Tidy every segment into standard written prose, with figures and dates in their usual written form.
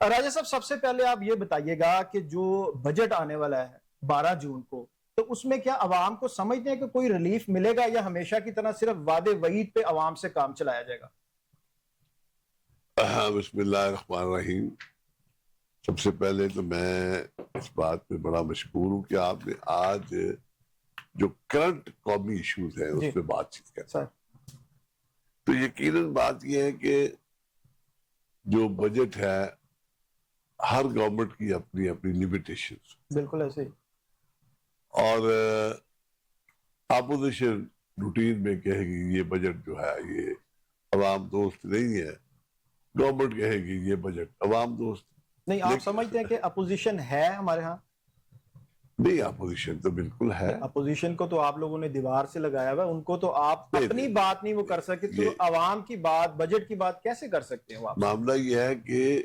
راجہ صاحب سب سے پہلے آپ یہ بتائیے گا کہ جو بجٹ آنے والا ہے 12 جون کو، تو اس میں کیا عوام کو سمجھتے ہیں کہ کوئی ریلیف ملے گا یا ہمیشہ کی طرح صرف وعدے وعید پہ عوام سے کام چلایا جائے گا؟ بسم اللہ الرحمن الرحیم. سب سے پہلے تو میں اس بات پہ بڑا مشکور ہوں کہ آپ نے آج جو کرنٹ قومی ایشوز ہیں اس پہ بات چیت کر. تو یقیناً بات یہ ہے کہ جو بجٹ ہے ہر گورنمنٹ کی اپنی اپنی لمیٹیشنز. بالکل ایسے ہی. اور اپوزیشن روٹین میں کہے گی یہ بجٹ جو ہے یہ عوام دوست نہیں ہے، گورنمنٹ کہے گی یہ بجٹ عوام دوست. نہیں، آپ سمجھتے ہیں کہ اپوزیشن ہے ہمارے ہاں؟ نہیں، اپوزیشن تو بالکل ہے. اپوزیشن کو تو آپ لوگوں نے دیوار سے لگایا ہوا، ان کو تو آپ اپنی بات نہیں وہ کر سکتے، تو عوام کی بات، بجٹ کی بات کیسے کر سکتے ہیں وہ؟ معاملہ یہ ہے کہ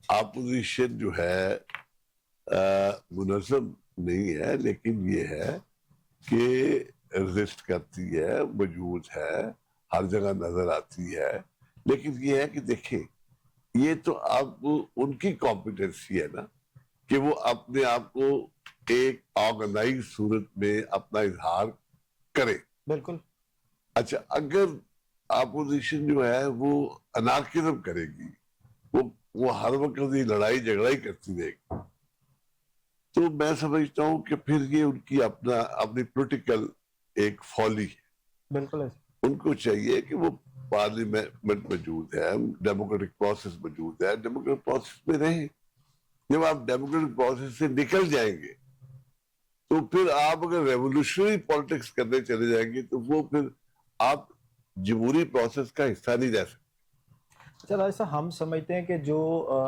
اپوزیشن جو ہے منظم نہیں ہے، لیکن یہ ہے کہ ریزسٹ کرتی ہے، موجود ہے، ہر جگہ نظر آتی ہے. لیکن یہ ہے کہ دیکھیں یہ تو اب ان کی کمپیٹنسی ہے نا کہ وہ اپنے آپ کو ایک آرگنائز صورت میں اپنا اظہار کرے. بالکل. اچھا، اگر اپوزیشن جو ہے وہ انارکزم کرے گی، وہ ہر وقت یہ لڑائی جھگڑا ہی کرتی رہے گی، تو میں سمجھتا ہوں کہ پھر یہ ان کی اپنی پولیٹیکل ایک فالی ہے. بالکل. ان کو چاہیے کہ وہ پارلیمنٹ موجود ہے، ڈیموکریٹک پروسیس موجود ہے، ڈیموکریٹک پروسیس میں رہیں. جب آپ ڈیموکریٹک پروسیس سے نکل جائیں گے تو پھر آپ اگر ریولوشنری پالیٹکس کرنے چلے جائیں گے تو وہ پھر آپ جمہوری پروسیس کا حصہ نہیں رہ سکتے. چلا ایسا ہم سمجھتے ہیں کہ جو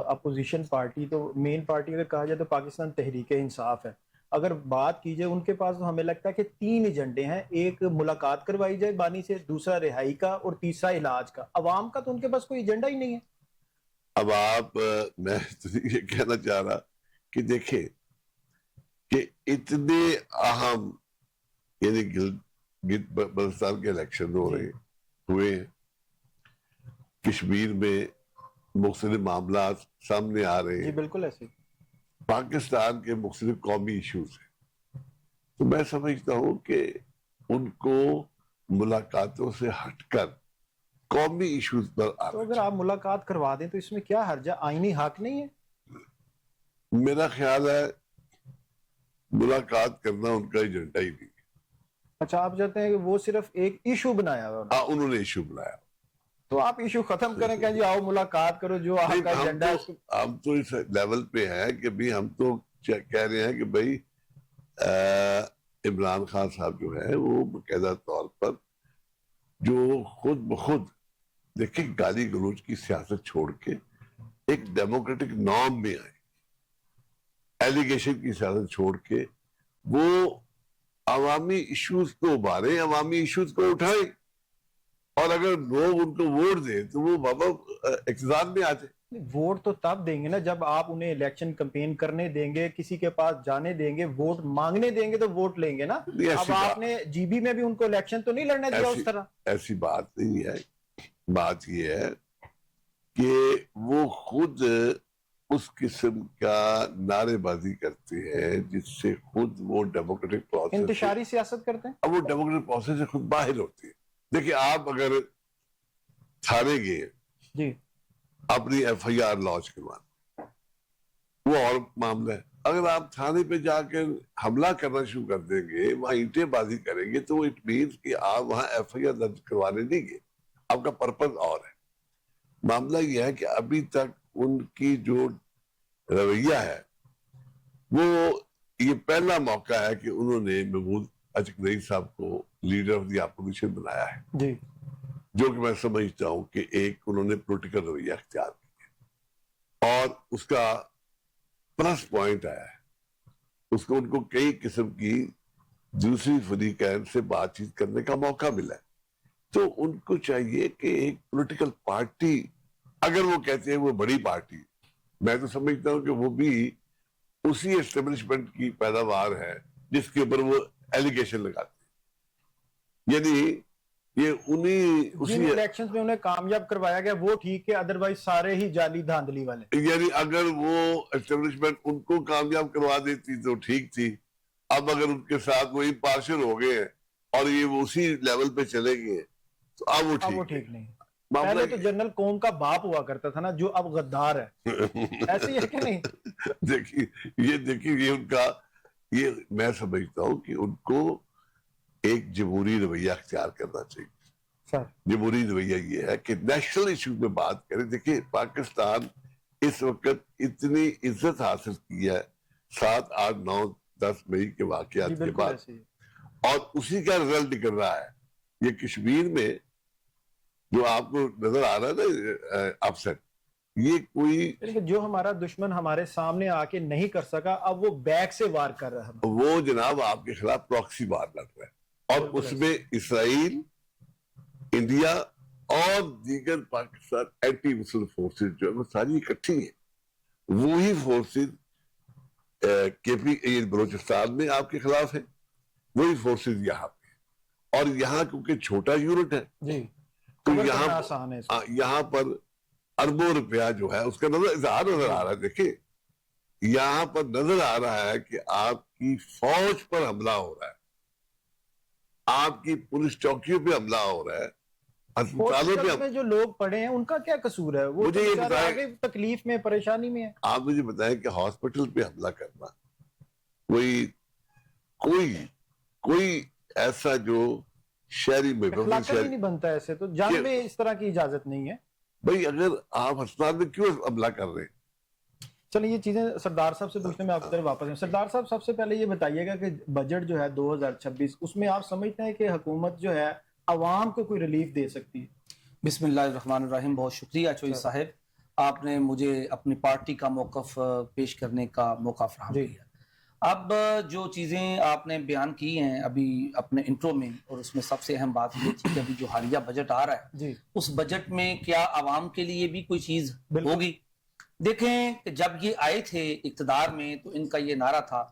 اپوزیشن پارٹی، تو مین پارٹی اگر کہا جائے تو پاکستان تحریک انصاف ہے. اگر بات کی جائے ان کے پاس تو ہمیں لگتا ہے کہ 3 ایجنڈے ہیں. ایک ملاقات کروائی جائے بانی سے، دوسرا رہائی کا، اور تیسرا علاج کا. عوام کا تو ان کے پاس کوئی ایجنڈا ہی نہیں ہے. اب میں تو یہ کہنا چاہ رہا کہ دیکھیں کہ اتنے اہم یعنی گلگت بلتستان کے الیکشن ہوئے ہیں، کشمیر میں مختلف معاملات سامنے آ رہے ہیں. جی بالکل ایسے. پاکستان کے مختلف قومی ایشوز ہیں. تو میں سمجھتا ہوں کہ ان کو ملاقاتوں سے ہٹ کر قومی ایشوز پر تو اگر آپ ملاقات کروا دیں تو اس میں کیا حرج ہے؟ آئینی حق نہیں ہے؟ میرا خیال ہے ملاقات کرنا ان کا ایجنڈا ہی نہیں. اچھا، آپ چاہتے ہیں کہ وہ صرف ایک ایشو بنایا ہوا؟ ہاں، انہوں نے ایشو بنایا. تو آپ ایشو ختم کریں کہ جی آؤ ملاقات کرو، جو آپ کا ایجنڈا ہے. ہم تو اس لیول پہ ہیں کہ بھی ہم تو کہہ رہے ہیں کہ بھائی عمران خان صاحب جو ہے وہ باقاعدہ طور پر جو خود بخود دیکھیں گالی گلوچ کی سیاست چھوڑ کے ایک ڈیموکریٹک نارم میں آئے، ایلیگیشن کی سیاست چھوڑ کے وہ عوامی ایشوز کو ابھارے، عوامی ایشوز کو اٹھائیں، اور اگر لوگ ان کو ووٹ دیں تو وہ بابا اقتدار میں آ جائے. ووٹ تو تب دیں گے نا جب آپ انہیں الیکشن کمپین کرنے دیں گے، کسی کے پاس جانے دیں گے، ووٹ مانگنے دیں گے تو ووٹ لیں گے نا. اب آپ نے جی بی میں بھی ان کو الیکشن تو نہیں لڑنے دیا اس طرح. ایسی بات نہیں ہے. بات یہ ہے کہ وہ خود اس قسم کا نعرے بازی کرتے ہیں جس سے خود وہ ڈیموکریٹک پروسیس انتشاری سیاست کرتے ہیں. اب وہ ڈیموکریٹک پروسیس سے خود باہر ہوتی ہے. دیکھیں آپ اگر تھانے گئے جی اپنی ایف آئی آر لانچ کروانا وہ اور معاملہ ہے. اگر آپ تھانے پہ جا کے حملہ کرنا شروع کر دیں گے، وہاں اینٹیں بازی کریں گے، تو اٹ مینس کہ آپ وہاں ایف آئی آر درج کروانے نہیں گے، آپ کا پرپز اور ہے. معاملہ یہ ہے کہ ابھی تک ان کی جو رویہ ہے وہ یہ پہلا موقع ہے کہ انہوں نے محمود اچک صاحب کو لیڈر آف دی اپوزیشن بنایا ہے جی، جو کہ میں سمجھتا ہوں کہ ایک انہوں نے پولیٹیکل رویہ اختیار کیا اور اس کا پلس پوائنٹ آیا ہے. اس کو ان کو کئی قسم کی دوسری فریقین سے بات چیت کرنے کا موقع ملا ہے. تو ان کو چاہیے کہ ایک پولیٹیکل پارٹی، اگر وہ کہتے ہیں وہ بڑی پارٹی، میں تو سمجھتا ہوں کہ وہ بھی اسی اسٹیبلشمنٹ کی پیداوار ہے جس کے اوپر وہ ایلیگیشن لگاتے ہیں. یعنی یہ انہیں جن الیکشنز میں انہیں کامیاب کروایا گیا وہ ٹھیک ہے، ادروائز سارے ہی جعلی دھاندلی والے. یعنی اگر وہ اسٹیبلشمنٹ ان کو کامیاب کروا دیتی تو ٹھیک تھی. اب اگر ان کے ساتھ وہ امپارشل ہو گئے ہیں اور یہ اسی لیول پہ چلے گئے ہیں تو اب وہ ٹھیک نہیں. پہلے تو جنرل قوم کا باپ ہوا کرتا تھا نا، جو اب غدار ہے. ایسے ہی ہے کہ نہیں؟ دیکھیے یہ ان کا، یہ میں سمجھتا ہوں کہ ان کو ایک جمہوری رویہ اختیار کرنا چاہیے. جمہوری رویہ یہ ہے کہ نیشنل ایشو میں بات کریں. دیکھیں پاکستان اس وقت اتنی عزت حاصل کی ہے 7, 8, 9, 10 مئی کے واقعات کے بعد، اور اسی کا رزلٹ نکل رہا ہے. یہ کشمیر میں جو آپ کو نظر آ رہا ہے نا اپسٹ، یہ کوئی جو ہمارا دشمن ہمارے سامنے آ کے نہیں کر سکا، اب وہ بیک سے وار کر رہا ہے. وہ جناب آپ کے خلاف پراکسی وار لڑ رہا ہے، اور اس میں اسرائیل، انڈیا اور دیگر پاکستان اینٹی مسلم فورسز جو ہے وہ ساری اکٹھی ہیں. وہی فورسز کے پی بلوچستان میں آپ کے خلاف ہیں، وہی فورسز یہاں پہ، اور یہاں کیونکہ چھوٹا یونٹ ہے تو یہاں پر اربوں روپیہ جو ہے اس کا اظہار نظر آ رہا ہے. دیکھیں یہاں پر نظر آ رہا ہے کہ آپ کی فوج پر حملہ ہو رہا ہے، آپ کی پولیس چوکیوں پہ حملہ ہو رہا ہے، اسپتالوں پہ. جو لوگ پڑے ہیں ان کا کیا قصور ہے؟ وہ مجھے یہ بتائیں، تکلیف میں، پریشانی میں ہے. آپ مجھے بتائیں کہ ہاسپٹل پہ حملہ کرنا کوئی ایسا جو شہری میں نہیں بنتا، ایسے تو جان میں اس طرح کی اجازت نہیں ہے. بھئی اگر آپ ہسپتال میں کیوں حملہ کر رہے ہیں؟ چلیں یہ چیزیں سردار صاحب سے پوچھنے میں آپ کی طرف واپس ہیں. سردار صاحب سب سے پہلے یہ بتائیے گا کہ بجٹ جو ہے 2026 اس میں آپ سمجھتے ہیں کہ حکومت جو ہے عوام کو کوئی ریلیف دے سکتی ہے؟ بسم اللہ الرحمن الرحیم. بہت شکریہ چوئی صاحب، آپ نے مجھے اپنی پارٹی کا موقف پیش کرنے کا موقع فراہم کیا. اب جو چیزیں آپ نے بیان کی ہیں ابھی اپنے انٹرو میں، اور اس میں سب سے اہم بات یہ تھی کہ ابھی جو حالیہ بجٹ آ رہا ہے اس بجٹ میں کیا عوام کے لیے بھی کوئی چیز ہوگی؟ دیکھیں کہ جب یہ آئے تھے اقتدار میں تو ان کا یہ نعرہ تھا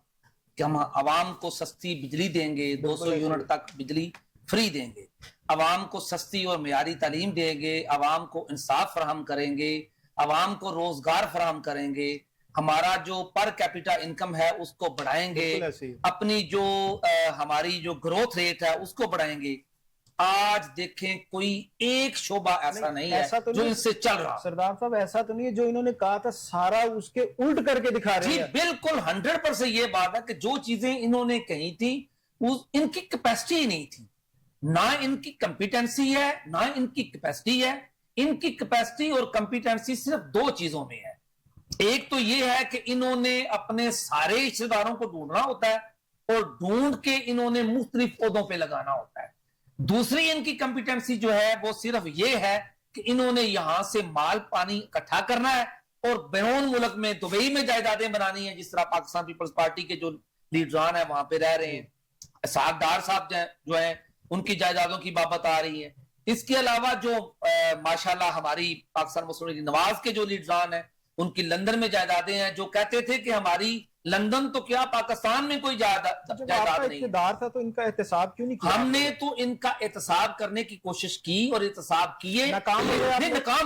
کہ ہم عوام کو سستی بجلی دیں گے، 200 یونٹ تک بجلی فری دیں گے، عوام کو سستی اور معیاری تعلیم دیں گے، عوام کو انصاف فراہم کریں گے، عوام کو روزگار فراہم کریں گے، ہمارا جو پر کیپیٹا انکم ہے اس کو بڑھائیں گے، اپنی جو ہماری جو گروتھ ریٹ ہے اس کو بڑھائیں گے. آج دیکھیں کوئی ایک شعبہ ایسا نہیں ہے جو ان سے چل رہا. سردار صاحب ایسا تو نہیں ہے جو انہوں نے کہا تھا سارا اس کے الٹ کر کے دکھا رہے ہیں. جی بالکل 100% یہ بات ہے کہ جو چیزیں انہوں نے کہی تھی ان کی کیپیسٹی ہی نہیں تھی، نہ ان کی کمپیٹنسی ہے نہ ان کی کیپیسٹی ہے. ان کی کیپیسٹی اور کمپیٹنسی صرف 2 چیزوں میں ہے. ایک تو یہ ہے کہ انہوں نے اپنے سارے رشتہ داروں کو ڈھونڈنا ہوتا ہے اور ڈھونڈ کے انہوں نے مختلف عہدوں پہ لگانا ہوتا ہے. دوسری ان کی کمپیٹنسی جو ہے وہ صرف یہ ہے کہ انہوں نے یہاں سے مال پانی اکٹھا کرنا ہے اور بیرون ملک میں دبئی میں جائیدادیں بنانی ہیں، جس طرح پاکستان پیپلز پارٹی کے جو لیڈران ہیں وہاں پہ رہ رہے ہیں. اسحاق ڈار صاحب جو ہیں ان کی جائیدادوں کی بابت آ رہی ہے. اس کے علاوہ جو ماشاءاللہ ہماری پاکستان مسلم لیگ نواز کے جو لیڈران ہیں ان کی لندن میں جائیدادیں ہیں، جو کہتے تھے کہ ہماری لندن تو کیا پاکستان میں کوئی جائیداد نہیں. اقتدار تھا تو ان کا احتساب کیوں نہیں کیا؟ ہم نے تو ان کا احتساب کرنے کی کوشش کی اور احتساب کیے، ناکام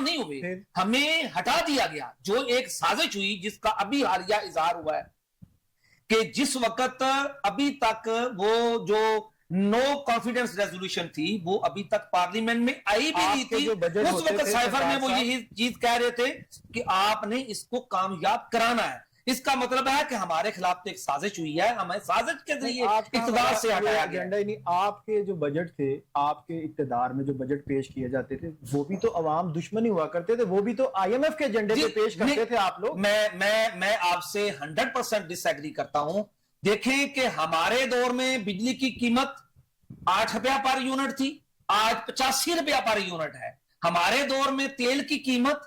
نہیں ہوئے، ہمیں ہٹا دیا گیا. جو ایک سازش ہوئی جس کا ابھی حالیہ اظہار ہوا ہے کہ جس وقت ابھی تک وہ جو نو کانفیڈنس ریزولوشن تھی وہ ابھی تک پارلیمنٹ میں آئی بھی نہیں تھی. اس وقت سائفر میں وہ یہی چیز کہہ رہے تھے کہ آپ نے اس کو کامیاب کرانا ہے. اس کا مطلب ہے کہ ہمارے خلاف تو ایک سازش ہوئی ہے، ہمیں سازش کے ذریعے اقتدار سے ہٹایا گیا. آپ کے جو بجٹ تھے، آپ کے اقتدار میں جو بجٹ پیش کیے جاتے تھے وہ بھی تو عوام دشمنی ہوا کرتے تھے، وہ بھی تو آئی ایم ایف کے ایجنڈے پہ پیش کرتے تھے آپ لوگ. میں آپ سے 100% ڈس ایگری کرتا ہوں. دیکھیں کہ ہمارے دور میں بجلی کی قیمت 8 روپیہ پر یونٹ تھی، آج 85 روپیہ پر یونٹ ہے. ہمارے دور میں تیل کی قیمت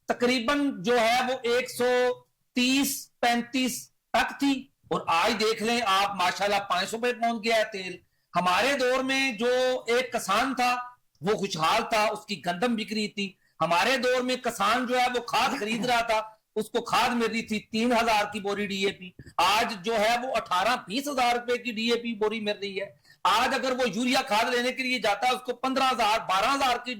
تقریباً جو ہے وہ 130-135 تک تھی، اور آج دیکھ لیں آپ ماشاءاللہ 500 پہ پہنچ گیا ہے تیل. ہمارے دور میں جو ایک کسان تھا وہ خوشحال تھا، اس کی گندم بک رہی تھی. ہمارے دور میں کسان جو ہے وہ کھاد خرید رہا تھا، اس کو کھاد مل رہی تھی 3,000 کی بوری ڈی اے پی، آج جو ہے وہ 18-20 ہزار روپے کی ڈی اے پی بوری مل رہی ہے۔ آج اگر وہ یوریا کھاد لینے کے لیے جاتا ہے اس کو 15,000-12,000 کی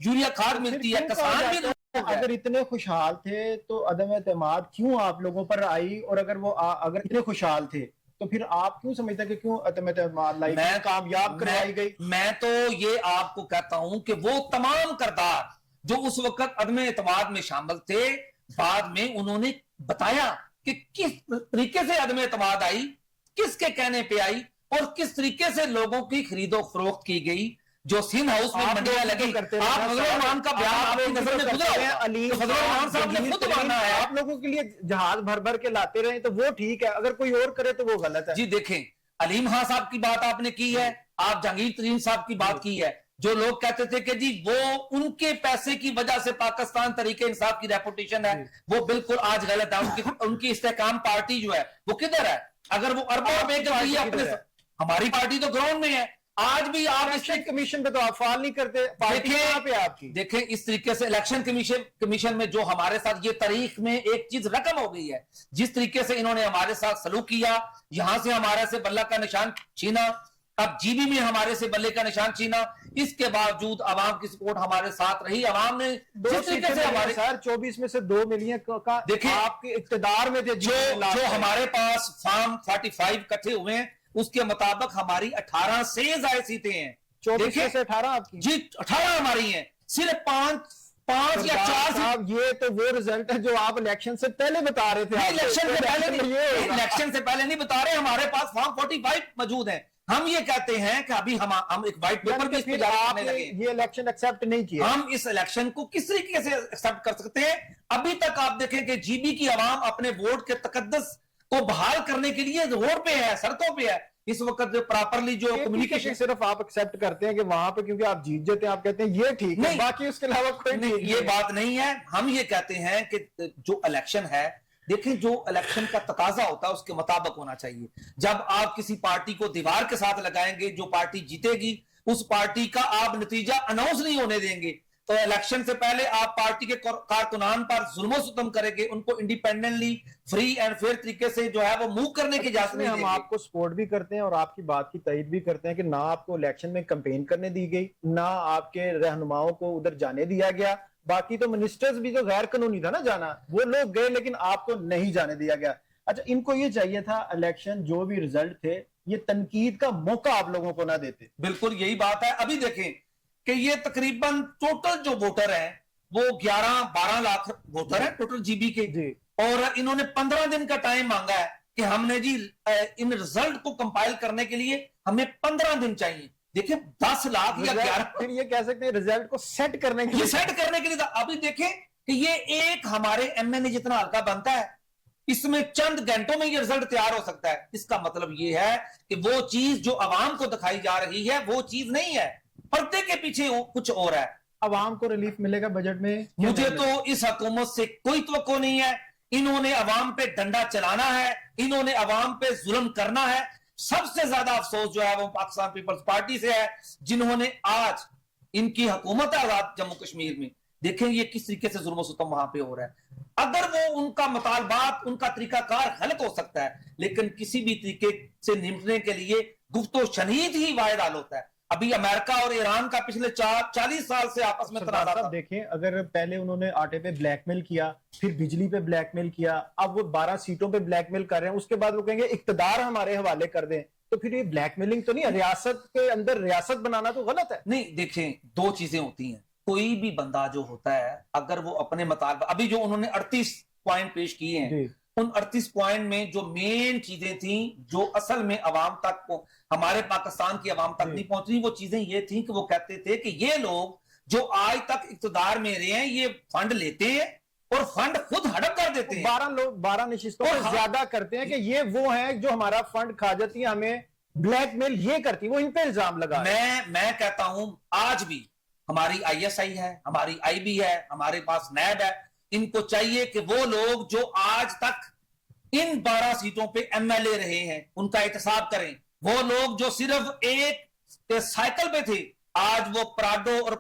یوریا کھاد ملتی ہے۔ کسان بھی اگر اتنے خوشحال تھے تو عدم اعتماد کیوں آپ لوگوں پر آئی؟ اور اگر اتنے خوشحال تھے تو پھر آپ کیوں سمجھتے ہیں کہ کیوں عدم اعتماد لائی کامیاب کروائی گئی؟ میں تو یہ آپ کو کہتا ہوں کہ وہ تمام کردار جو اس وقت عدم اعتماد میں شامل تھے، بعد میں انہوں نے بتایا کہ کس طریقے سے عدم اعتماد آئی، کس کے کہنے پہ آئی، اور کس طریقے سے لوگوں کی خرید و فروخت کی گئی، جو سندھ ہاؤس میں منڈیاں لگی۔ آپ فضل الرحمان کا بیان آپ کی نظر میں گزرا ہوگا، فضل الرحمان صاحب نے خود مانا ہے۔ آپ لوگوں کے لیے جہاز بھر بھر کے لاتے رہے تو وہ ٹھیک ہے، اگر کوئی اور کرے تو وہ غلط ہے۔ جی دیکھیں، علیم خان صاحب کی بات آپ نے کی ہے، آپ جہانگیر ترین صاحب کی بات کی ہے، جو لوگ کہتے تھے کہ جی وہ ان کے پیسے کی وجہ سے پاکستان تحریک انصاف کی ریپوٹیشن ہے، وہ بالکل آج غلط ہے۔ ان کی استحکام پارٹی جو ہے وہ کدھر ہے؟ اگر وہ اربوں روپے کے لیے اپنے، ہماری پارٹی تو گراؤنڈ میں ہے۔ آج بھی آپ الیکشن کمیشن پہ تو آپ فعال نہیں کرتے، پارٹی کہاں پہ آپ کی؟ دیکھیں اس طریقے سے الیکشن کمیشن میں جو ہمارے ساتھ یہ تاریخ میں ایک چیز رقم ہو گئی ہے، جس طریقے سے انہوں نے ہمارے ساتھ سلوک کیا، یہاں سے ہمارے سے بلہ کا نشان چھینا، اب جی بی میں ہمارے سے بلے کا نشان چھینا، اس کے باوجود عوام کی سپورٹ ہمارے ساتھ رہی۔ عوام نے جس طریقے سے ہمارے 24 میں سے 2 ملین کا دیکھیں آپ کے اقتدار میں تھے، جو ہمارے پاس فارم 45 کٹھے ہوئے ہیں، اس کے مطابق ہماری 18 سے زائد سیٹیں ہیں۔ 24 میں سے 18 آپ کی؟ جی 18 ہماری ہیں، صرف 5 یا 4 یہ تو وہ رزلٹ ہے جو آپ الیکشن سے پہلے بتا رہے تھے۔ الیکشن سے پہلے نہیں بتا رہے، ہمارے پاس فارم 45 موجود ہیں۔ ہم یہ کہتے ہیں کہ ابھی ہم ایک وائٹ پیپر بھی اس پہ جاری کرنے لگے۔ یہ الیکشن ایکسپٹ نہیں کیا، ہم اس الیکشن کو کس طریقے سے ایکسپٹ کر سکتے ہیں؟ ابھی تک آپ دیکھیں کہ جی بی کی عوام اپنے ووٹ کے تقدس کو بحال کرنے کے لیے روڈ پہ ہے، سڑکوں پہ ہے۔ اس وقت جو پراپرلی جو کمیونیکیشن صرف آپ ایکسپٹ کرتے ہیں کہ وہاں پہ کیونکہ آپ جیت جاتے ہیں، آپ کہتے ہیں یہ ٹھیک ہے، باقی اس کے علاوہ کوئی نہیں، یہ بات نہیں ہے۔ ہم یہ کہتے ہیں کہ جو الیکشن ہے، دیکھیں جو الیکشن کا تقاضا ہوتا ہے اس کے مطابق ہونا چاہیے۔ جب آپ کسی پارٹی کو دیوار کے ساتھ لگائیں گے، جو پارٹی جیتے گی اس پارٹی کا آپ نتیجہ اناؤنس نہیں ہونے دیں گے، تو الیکشن سے پہلے آپ پارٹی کے کارکنان پر ظلم و ستم کریں گے، ان کو انڈیپینڈنٹلی فری اینڈ فیئر طریقے سے جو ہے وہ موو کرنے کی اجازت نہیں دیں گے۔ ہم آپ کو سپورٹ بھی کرتے ہیں اور آپ کی بات کی تائید بھی کرتے ہیں کہ نہ آپ کو الیکشن میں کمپین کرنے دی گئی، نہ آپ کے رہنماؤں کو ادھر جانے دیا گیا۔ باقی تو منسٹرز بھی جو غیر قانونی تھا نا جانا، وہ لوگ گئے لیکن آپ کو نہیں جانے دیا گیا۔ اچھا، ان کو یہ چاہیے تھا الیکشن جو بھی رزلٹ تھے یہ تنقید کا موقع آپ لوگوں کو نہ دیتے۔ بالکل یہی بات ہے۔ ابھی دیکھیں کہ یہ تقریباً ٹوٹل جو ووٹر ہیں وہ 11-12 لاکھ ووٹر ہیں ٹوٹل جی بی کے، اور انہوں نے 15 دن کا ٹائم مانگا ہے کہ ہم نے جی ان رزلٹ کو کمپائل کرنے کے لیے ہمیں 15 دن چاہیے۔ دیکھیں 10 لاکھ یا 11، پھر یہ کہہ سکتے ہیں رزلٹ کو سیٹ کرنے کے لیے، یہ سیٹ کرنے کے لیے تھا۔ ابھی دیکھیں کہ یہ ایک ہمارے ایم این اے جتنا ہلکا بنتا ہے، اس میں چند گھنٹوں میں یہ رزلٹ تیار ہو سکتا ہے۔ اس کا مطلب یہ ہے کہ وہ چیز جو عوام کو دکھائی جا رہی ہے وہ چیز نہیں ہے، پردے کے پیچھے کچھ اور ہے۔ عوام کو ریلیف ملے گا بجٹ میں؟ مجھے تو اس حکومت سے کوئی توقع نہیں ہے۔ انہوں نے عوام پہ ڈنڈا چلانا ہے، انہوں نے عوام پہ ظلم کرنا ہے۔ سب سے زیادہ افسوس جو ہے وہ پاکستان پیپلز پارٹی سے ہے، جنہوں نے آج ان کی حکومت آزاد جموں کشمیر میں دیکھیں یہ کس طریقے سے ظلم و ستم وہاں پہ ہو رہا ہے۔ اگر وہ ان کا مطالبات، ان کا طریقہ کار غلط ہو سکتا ہے، لیکن کسی بھی طریقے سے نمٹنے کے لیے گفت و شنید ہی واحد حل ہوتا ہے۔ ابھی امریکہ اور ایران کا پچھلے 40 سال سے آپس میں تنازع تھا۔ دیکھیں اگر پہلے انہوں نے آٹے پہ بلیک میل کیا، پھر بجلی پہ بلیک میل کیا، اب وہ 12 سیٹوں پہ بلیک میل کر رہے ہیں، اس کے بعد وہ کہیں گے اقتدار ہمارے حوالے کر دیں، تو پھر یہ بلیک میلنگ تو نہیں ہے؟ ریاست کے اندر ریاست بنانا تو غلط ہے۔ نہیں دیکھیں، دو چیزیں ہوتی ہیں۔ کوئی بھی بندہ جو ہوتا ہے اگر وہ اپنے مطالبہ، ابھی جو انہوں نے 38 پوائنٹ پیش کیے ہیں، ان 38 پوائنٹ میں جو مین چیزیں تھیں جو اصل میں عوام تک، ہمارے پاکستان کی عوام تک نہیں پہنچ رہی، وہ چیزیں یہ تھیں کہ وہ کہتے تھے کہ یہ لوگ جو آج تک اقتدار میں رہے ہیں یہ فنڈ لیتے ہیں اور فنڈ خود ہڑپ کر دیتے ہیں۔ 12 نشستوں پر زیادہ کرتے ہیں کہ یہ وہ ہیں جو ہمارا فنڈ کھا جاتی ہیں، ہمیں بلیک میل یہ کرتی، وہ ان پہ الزام لگا۔ میں کہتا ہوں آج بھی ہماری آئی ایس آئی ہے، ہماری آئی بی ہے، ہمارے پاس نیب ہے، ان کو چاہیے کہ وہ لوگ جو آج تک ان 12 سیٹوں پہ ایم ایل اے رہے ہیں ان کا احتساب کریں۔ وہ لوگ جو صرف ایک سائیکل پہ تھے، آج وہ پراڈو اور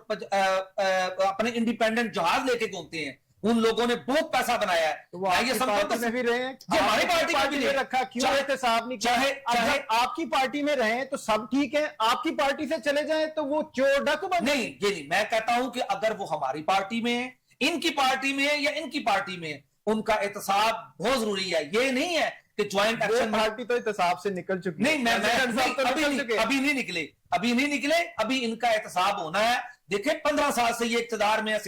اپنے انڈیپینڈنٹ جہاز لے کے گھومتے ہیں۔ ان لوگوں نے بہت پیسہ بنایا ہے. تو وہ آپ کی پارٹی میں بھی رہے ہیں, جی ہماری پارٹی میں رکھا, کیوں احتساب نہیں کیا؟ چاہے آپ کی پارٹی میں رہیں تو سب ٹھیک ہے, آپ کی پارٹی سے چلے جائیں تو وہ چور ڈاکو بن نہیں. یہ نہیں, میں کہتا ہوں کہ اگر وہ ہماری پارٹی میں ہے, ان کی پارٹی میں ہے یا ان کی پارٹی میں ہے, ان کا احتساب بہت ضروری ہے. یہ نہیں ہے کہ جوائنٹ ایکشن پارٹی تو احتساب سے نکل چکی ہے. نہیں, ابھی نہیں نکلے, ابھی ان کا احتساب ہونا ہے. دیکھیں 15 سال سے یہ اقتدار میں ہے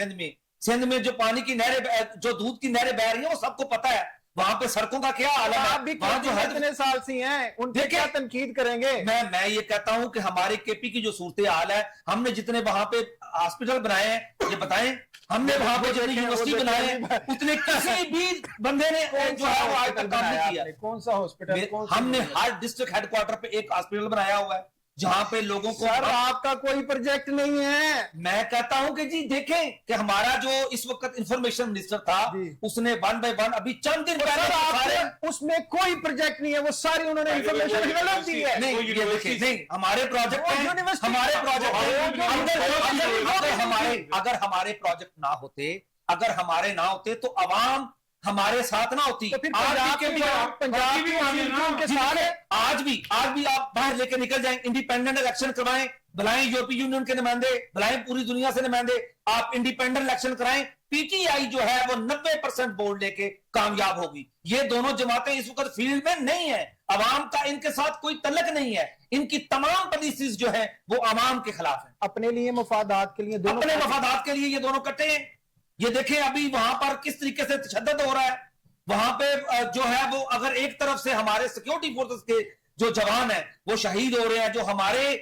سندھ میں جو پانی کی نہریں, جو دودھ کی نہریں بہ رہی ہیں وہ سب کو پتا ہے. وہاں پہ سڑکوں کا کیا حال ہے, آپ بھی کتنے سال سے ہیں, ان پہ کیا تنقید کریں گے؟ میں یہ کہتا ہوں کہ ہمارے کے پی کی جو صورتحال ہے, ہم نے جتنے وہاں پہ ہاسپٹل بنائے ہیں, یہ بتائیں, ہم نے وہاں پہ جتنی یونیورسٹی بنائے ہیں, اتنے کسی بھی بندے نے جو ہے وہ آج تک کام نہیں کیا. کون سا ہاسپٹل؟ ہم نے ہر ڈسٹرکٹ ہیڈ کوارٹر پہ ایک ہاسپٹل بنایا ہوا ہے جہاں پہ لوگوں کو. سر آپ کا کوئی پروجیکٹ نہیں ہے. میں کہتا ہوں کہ جی دیکھیں کہ ہمارا جو اس وقت انفارمیشن منسٹر تھا, اس نے 1 by 1 ابھی چند دن پہلے, اس میں کوئی پروجیکٹ نہیں ہے, وہ ساری انہوں نے انفارمیشن ڈیولپ دی ہے. نہیں یہ دیکھیں, نہیں ہمارے پروجیکٹ اگر ہمارے پروجیکٹ نہ ہوتے, اگر ہمارے نہ ہوتے تو عوام ہمارے ساتھ نہ ہوتی. آج بھی آپ باہر لے کے نکل جائیں, انڈیپینڈنٹ الیکشن کروائیں, بلائیں یورپی یونین کے نمائندے, بلائیں پوری دنیا سے نمائندے, آپ انڈیپینڈنٹ الیکشن کرائیں, پی ٹی آئی جو ہے وہ 90% ووٹ لے کے کامیاب ہوگی. یہ دونوں جماعتیں اس وقت فیلڈ میں نہیں ہیں, عوام کا ان کے ساتھ کوئی تعلق نہیں ہے, ان کی تمام پالیسیز جو ہیں وہ عوام کے خلاف ہیں. اپنے لیے مفادات کے لیے, اپنے مفادات کے لیے یہ دونوں کٹے ہیں. یہ دیکھیں ابھی وہاں پر کس طریقے سے تشدد ہو رہا ہے. وہاں پہ جو ہے وہ اگر ایک طرف سے ہمارے سیکیورٹی فورسز کے جو جوان ہیں وہ شہید ہو رہے ہیں, جو ہمارے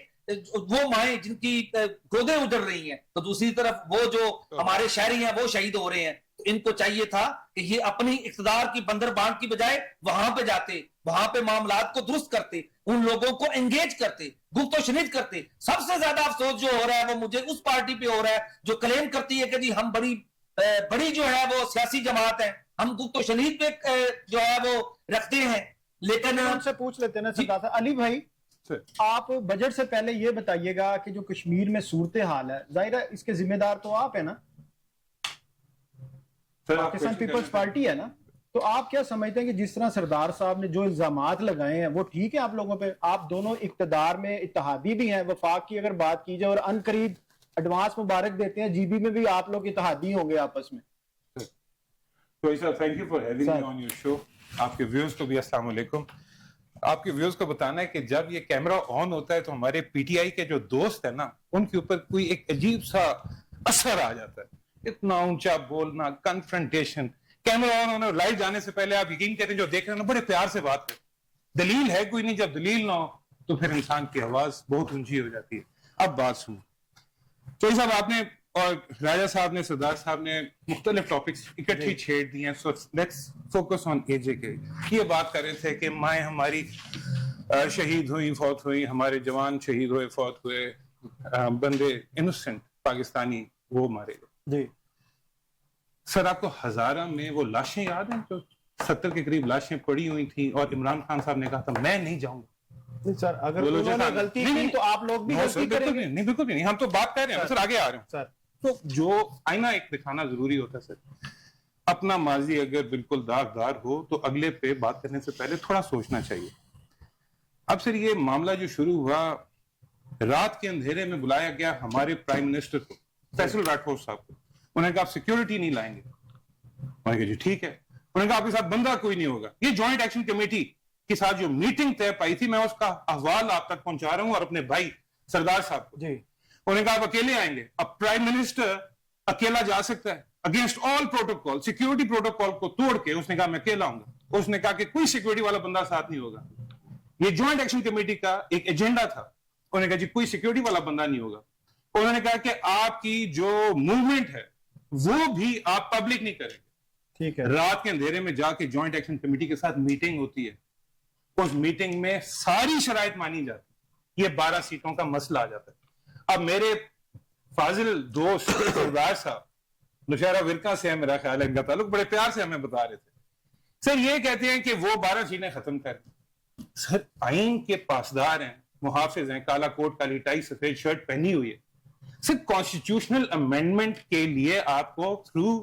وہ مائیں جن کی گودیں اجڑ رہی ہیں, تو دوسری طرف وہ جو ہمارے شہری ہیں وہ شہید ہو رہے ہیں. تو ان کو چاہیے تھا کہ یہ اپنی اقتدار کی بندر بانٹ کی بجائے وہاں پہ جاتے, وہاں پہ معاملات کو درست کرتے, ان لوگوں کو انگیج کرتے, گفت و شنید کرتے. سب سے زیادہ افسوس جو ہو رہا ہے وہ مجھے اس پارٹی پہ ہو رہا ہے جو کلیم کرتی ہے کہ جی ہم بڑی جو ہے وہ سیاسی جماعت ہے, ہم گفت و شنید پہ جو ہے وہ رکھتے ہیں. لیکن ہم سے پوچھ لیتے ہیں نا علی بھائی, آپ بجٹ سے پہلے یہ بتائیے گا کہ جو کشمیر میں صورتحال ہے, ظاہر ہے اس کے ذمہ دار تو آپ ہیں نا, پاکستان پیپلز پارٹی ہے نا, تو آپ کیا سمجھتے ہیں کہ جس طرح سردار صاحب نے جو الزامات لگائے ہیں وہ ٹھیک ہے آپ لوگوں پہ؟ آپ دونوں اقتدار میں اتحادی بھی ہیں, وفاق کی اگر بات کی جائے, اور ان قریب ایڈوانس مبارک دیتے ہیں, جی بی میں بھی آپ لوگ اتحادی ہوں گے آپس میں. تو sir thank you for having me on your show. آپ کے ویوز کو بھی السلام علیکم. آپ کے ویوز کو بتانا ہے کہ جب یہ کیمرہ آن ہوتا ہے تو ہمارے پی ٹی آئی کے جو دوست ہیں نا, ان کے اوپر کوئی ایک عجیب سا اثر آ جاتا ہے. اتنا اونچا بولنا, کنفرنٹیشن, کیمرہ آن ہونے, لائٹ جانے سے پہلے آپ یقین کریں جو دیکھ رہے ہیں نا بڑے پیار سے بات کریں. دلیل ہے کوئی نہیں, جب دلیل نہ ہو تو پھر انسان کی آواز بہت اونچی ہو جاتی ہے. اب بات سنو, چوہی صاحب آپ نے اور راجہ صاحب نے, سردار صاحب نے مختلف ٹاپکس اکٹھی چھیڑ دی ہیں. سو لیٹس فوکس آن اے جے کے. یہ بات کر رہے تھے کہ مائیں ہماری شہید ہوئی, فوت ہوئی, ہمارے جوان شہید ہوئے, فوت ہوئے, بندے انوسنٹ پاکستانی وہ مارے گئے. جی سر آپ کو ہزارہ میں وہ لاشیں یاد ہیں جو 70 کے قریب لاشیں پڑی ہوئی تھیں, اور عمران خان صاحب نے کہا تھا میں نہیں جاؤں گا. سر اگر انہوں نے غلطی کی تو آپ لوگ بھی غلطی کریں گے. نہیں بالکل بھی نہیں, ہم تو بات کر رہے ہیں سر, آگے آ رہے ہیں سر. تو جو آئینہ ایک دکھانا ضروری ہوتا ہے سر. اپنا ماضی اگر بالکل داغدار ہو تو اگلے پہ بات کرنے سے پہلے تھوڑا سوچنا چاہیے. اب سر یہ معاملہ جو شروع ہوا, رات کے اندھیرے میں بلایا گیا ہمارے پرائم منسٹر کو, فیصل راٹھور صاحب کو. انہوں نے کہا آپ سیکیورٹی نہیں لائیں گے. انہوں نے کہا جی ٹھیک ہے. انہوں نے کہا آپ کے ساتھ بندہ کوئی نہیں ہوگا. یہ جوائنٹ ایکشن کمیٹی کے ساتھ جو میٹنگ طے پائی تھی, میں اس کا احوال آپ تک پہنچا رہا ہوں, اور اپنے بھائی سردار صاحب کو. انہوں نے کہا آپ اکیلے آئیں گے. اب پرائم منسٹر اکیلا جا سکتا ہے against all protocol, security protocol کو توڑ کے اس نے کہا میں اکیلا ہوں گا. اس نے کہا کہ کوئی سیکیورٹی والا بندہ ساتھ نہیں ہوگا. یہ جوائنٹ ایکشن کمیٹی کا ایک ایجنڈا تھا. انہوں نے کہا جی کوئی سیکیورٹی والا بندہ نہیں ہوگا. انہوں نے کہا کہ آپ کی جو موومنٹ ہے وہ بھی آپ پبلک نہیں کریں گے. ٹھیک ہے. رات کے اندھیرے میں جا کے جوائنٹ ایکشن کمیٹی کے ساتھ میٹنگ ہوتی ہے. اس میٹنگ میں ساری شرائط مانی جاتی. یہ 12 سیٹوں کا مسئلہ آ جاتا ہے. اب میرے فاضل دوست سردار صاحب نشہرہ ورقہ سے ہے, میرا خیال ہے ان کا تعلق, بڑے پیار سے ہمیں بتا رہے تھے. سر یہ کہتے ہیں کہ وہ 12 سیٹیں ختم کر دیں. سر آئین کے پاسدار ہیں, محافظ ہیں, کالا کوٹ کالی ٹائی سفید شرٹ پہنی ہوئی ہے. صرف کانسٹیٹیوشنل امینڈمنٹ کے لیے آپ کو تھرو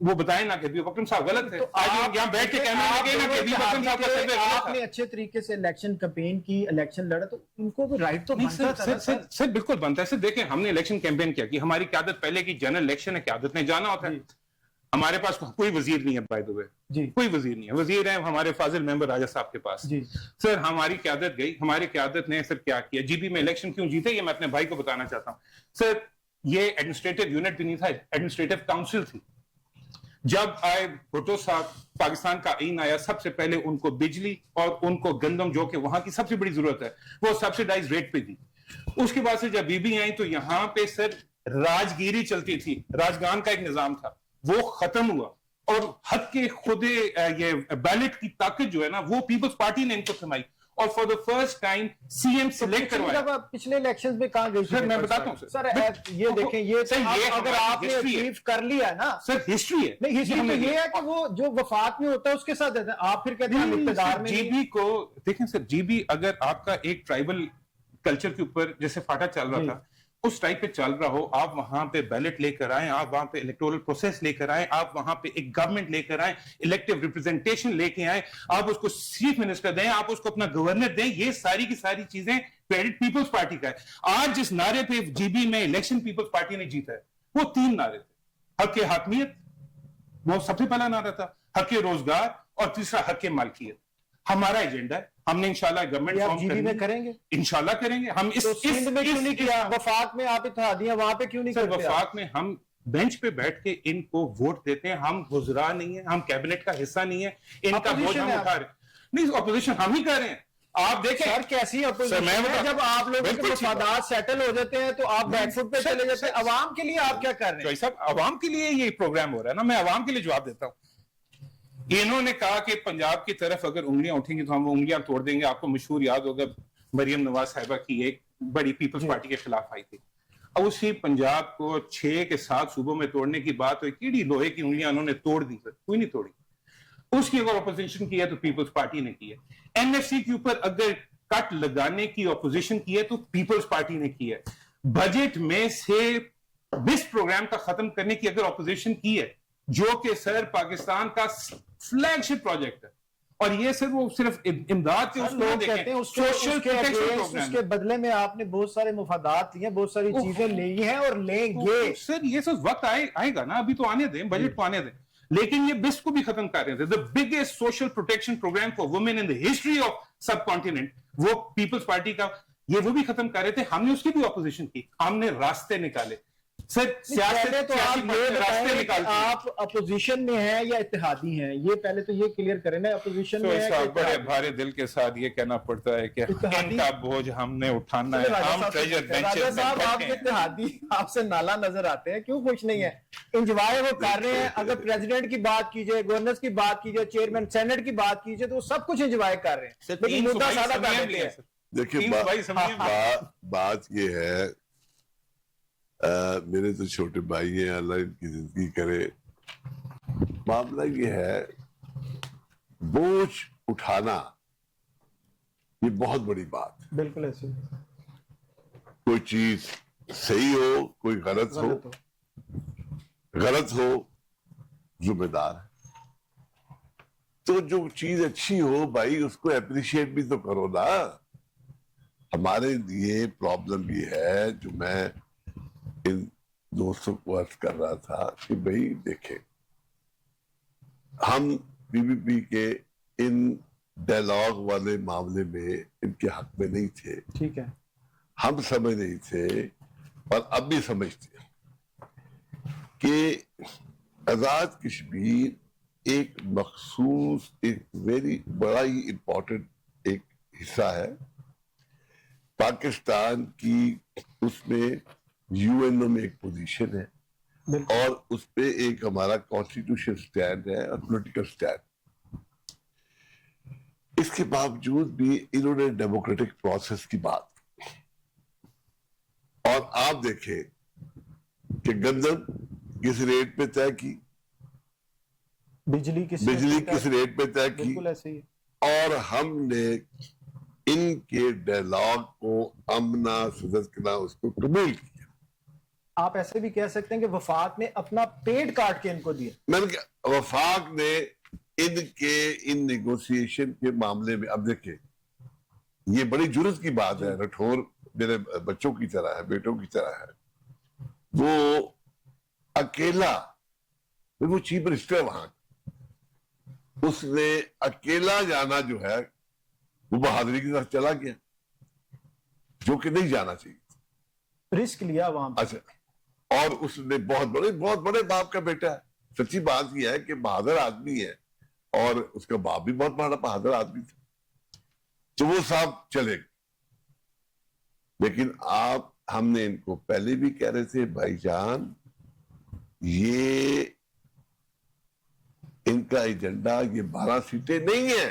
وہ بتائیں نا کہ ابی بکر صاحب غلط ہے. آج یہاں بیٹھ کے کہنے لگے نا کہ ابی بکر صاحب کا سروے غلط آپ تھا. نے اچھے طریقے سے الیکشن کیمپین کی, الیکشن لڑا, تو ان کو بھی رائٹ تو نہیں بنتا تھا. سر بالکل بنتا ہے سر. دیکھیں ہم نے الیکشن کیمپین کیا کہ ہماری قیادت پہلے کی جنرل الیکشن ہے, قیادت نے جانا ہوتا ہے. ہمارے پاس کوئی وزیر نہیں ہے بائی دی وے, جی کوئی وزیر نہیں ہے. وزیر ہیں ہمارے فاضل ممبر راجہ صاحب کے پاس. جی سر ہماری قیادت گئی, ہماری قیادت نے سر کیا کیا, جی بی میں الیکشن کیوں جیتے یہ میں اپنے بھائی کو بتانا چاہتا ہوں. سر یہ ایڈمنسٹریٹو یونٹ بھی نہیں تھا, ایڈمنسٹریٹو کاؤنسل تھی. جب آئے بھٹو صاحب, پاکستان کا آئین آیا, سب سے پہلے ان کو بجلی اور ان کو گندم, جو کہ وہاں کی سب سے بڑی ضرورت ہے, وہ سبسیڈائز ریٹ پہ دی. اس کے بعد سے جب بی بی آئی تو یہاں پہ سر راجگیری چلتی تھی, راجگان کا ایک نظام تھا, وہ ختم ہوا. اور حق کے خود یہ بیلٹ کی طاقت جو ہے نا وہ پیپلز پارٹی نے ان کو سمائی, اور for the first time CM ایم سلیکٹ کروایا. پچھلے الیکشنز میں کہاں گئی سر میں بتاتا ہوں سر, یہ دیکھیں, یہ اگر آپ نے اچیو کر لیا نا سر, ہسٹری ہے. نہیں, ہسٹری تو یہ ہے کہ وہ جو وفات میں ہوتا ہے اس کے ساتھ دیتے ہیں آپ, پھر کہتے ہیں ہم اقتدار میں. جی بی کو دیکھیں سر, جی بی اگر آپ کا ایک ٹرائبل کلچر کے اوپر جیسے فاٹا چل رہا تھا اس ٹائپ پہ چل رہا ہو, آپ وہاں پہ بیلٹ لے کر آئیں, آپ وہاں پہ الیکٹورل پروسیس لے کر آئیں, آپ وہاں پہ ایک گورنمنٹ لے کر آئیں, الیکٹیو ریپرزنٹیشن لے کے آئیں, آپ اس کو چیف منسٹر دیں, آپ اس کو اپنا گورنر دیں, یہ ساری کی ساری چیزیں کریڈٹ پیپلز پارٹی کا ہے. آج جس نعرے پہ جی بی میں الیکشن پیپلز پارٹی نے جیتا ہے وہ 3 نعرے تھے. حق حاکمیت وہ سب سے پہلا نعرہ تھا, حق روزگار, اور تیسرا حق مالکیت. ہمارا ایجنڈا ہے, ہم نے انشاءاللہ گورنمنٹ فارم کریں گے, انشاءاللہ کریں گے. ہم اس میں کیوں نہیں کیا, وفاق میں آپ اتحادیاں وہاں پہ کیوں نہیں کرتے؟ وفاق میں ہم بینچ پہ بیٹھ کے ان کو ووٹ دیتے ہیں, ہم وزراء نہیں ہیں, ہم کیبنٹ کا حصہ نہیں ہے, ان کا ووٹ ہم اٹھا رہے ہیں. نہیں, اپوزیشن ہم ہی کر رہے ہیں. آپ دیکھیں سر کیسی اپوزیشن ہے, جب آپ لوگوں کے مفادات سیٹل ہو جاتے ہیں تو آپ بیک فٹ پہ چلے جاتے ہیں. عوام کے لیے آپ کیا کر رہے ہیں؟ صاحب عوام کے لیے یہ پروگرام ہو رہا ہے نا, میں عوام کے لیے جواب دیتا ہوں. انہوں نے کہا کہ پنجاب کی طرف اگر انگلیاں اٹھیں گی تو ہم وہ انگلیاں توڑ دیں گے. آپ کو مشہور یاد ہوگا مریم نواز صاحبہ کی ایک بڑی پیپلز پارٹی کے خلاف آئی تھی. اب اسی پنجاب کو 6 کے 7 صوبوں میں توڑنے کی بات ہوئی, کیڑی لوہے کی انگلیاں انہوں نے توڑ دی, کوئی نہیں توڑی. اس کی اگر اپوزیشن کی ہے تو پیپلز پارٹی نے کی ہے. این ایف سی کے اوپر اگر کٹ لگانے کی اپوزیشن کی ہے تو پیپلز پارٹی نے کی ہے. بجٹ میں سے 20 پروگرام کا ختم کرنے کی اگر اپوزیشن کی ہے, جو کہ سر پاکستان کا فلیگ شپ پروجیکٹ ہے, اور یہ سر وہ صرف امداد کے اس لوگ کہتے ہیں اس کے بدلے میں آپ نے بہت سارے مفادات لیے, بہت ساری چیزیں لی ہیں اور لیں گے. سر یہ سر وقت آئے گا نا, ابھی تو آنے دیں, بجٹ کو آنے دیں. لیکن یہ بس کو بھی ختم کر رہے تھے. the biggest social protection program for women in the history of subcontinent, وہ پیپلز پارٹی کا, یہ وہ بھی ختم کر رہے تھے. ہم نے اس کی بھی اپوزیشن کی, ہم نے راستے نکالے. سر سیاست تو آپ یہ بتائیں کہ آپ اپوزیشن میں ہیں یا اتحادی ہیں, یہ پہلے تو یہ کلیئر کریں نا, اپوزیشن میں ہیں. بڑے بھارے دل کے ساتھ یہ کہنا پڑتا ہے کہ ان کا بوجھ ہم نے اٹھانا ہے. ہم ٹریجر بینچز میں آپ کے اتحادی آپ سے نالا نظر آتے ہیں, کیوں خوش نہیں ہے؟ انجوائے وہ کر رہے ہیں. اگر پریزیڈنٹ کی بات کیجئے, گورنرز کی بات کیجئے, چیئرمین سینٹ کی بات کیجئے, تو وہ سب کچھ انجوائے کر رہے ہیں, لیکن مدعا سادہ کر دیتے ہیں. دیکھیں بات یہ ہے, میرے تو چھوٹے بھائی ہیں, اللہ ان کی زندگی کرے. معاملہ یہ ہے, بوجھ اٹھانا یہ بہت بڑی بات ہے. بالکل ایسے, کوئی چیز صحیح ہو, کوئی غلط ہو, ذمہ دار ہے. تو جو چیز اچھی ہو بھائی اس کو اپریشیٹ بھی تو کرو نا. ہمارے لیے پرابلم یہ ہے, جو میں ان دوستوں کو عرض کر رہا تھا کہ بھائی دیکھیں, ہم پی پی پی کے ان ڈائلاگ والے معاملے میں ان کے حق میں نہیں تھے. ٹھیک ہے, ہم سمجھ نہیں تھے, اور اب بھی سمجھتے ہیں کہ آزاد کشمیر ایک مخصوص, ایک ویری بڑا ہی امپورٹنٹ ایک حصہ ہے پاکستان کی. اس میں یو این او میں ایک پوزیشن ہے, اور اس پہ ایک ہمارا کانسٹیٹیوشن سٹینڈ ہے اور پولیٹیکل سٹینڈ. اس کے باوجود بھی انہوں نے ڈیموکریٹک پروسیس کی بات, اور آپ دیکھیں کہ گندم کس ریٹ پہ طے کی, بجلی کس ریٹ پہ طے کی, اور ہم نے ان کے ڈائلاگ کو امنا صدقنا اس کو قبول کیا. آپ ایسے بھی کہہ سکتے ہیں کہ وفاق نے اپنا پیٹ کاٹ کے ان کو دیا. میں نے کہا وفاق نے ان نیگوسیشن کے معاملے میں، اب دیکھیں یہ بڑی جرت کی بات ہے، رٹھور میرے بچوں کی طرح ہے، بیٹوں کی طرح ہے، وہ اکیلا، وہ چیف منسٹر ہے وہاں، اس نے اکیلا جانا جو ہے وہ بہادری کے ساتھ چلا گیا، جو کہ نہیں جانا چاہیے، رسک لیا وہاں پہ. اچھا، اور اس نے بہت بڑے باپ کا بیٹا ہے. سچی بات یہ ہے کہ بہادر آدمی ہے، اور اس کا باپ بھی بہت بڑا بہادر آدمی تھا، تو وہ صاحب چلے گئے. لیکن ہم نے ان کو پہلے بھی کہہ رہے تھے بھائی جان، یہ ان کا ایجنڈا یہ 12 سیٹیں نہیں ہیں،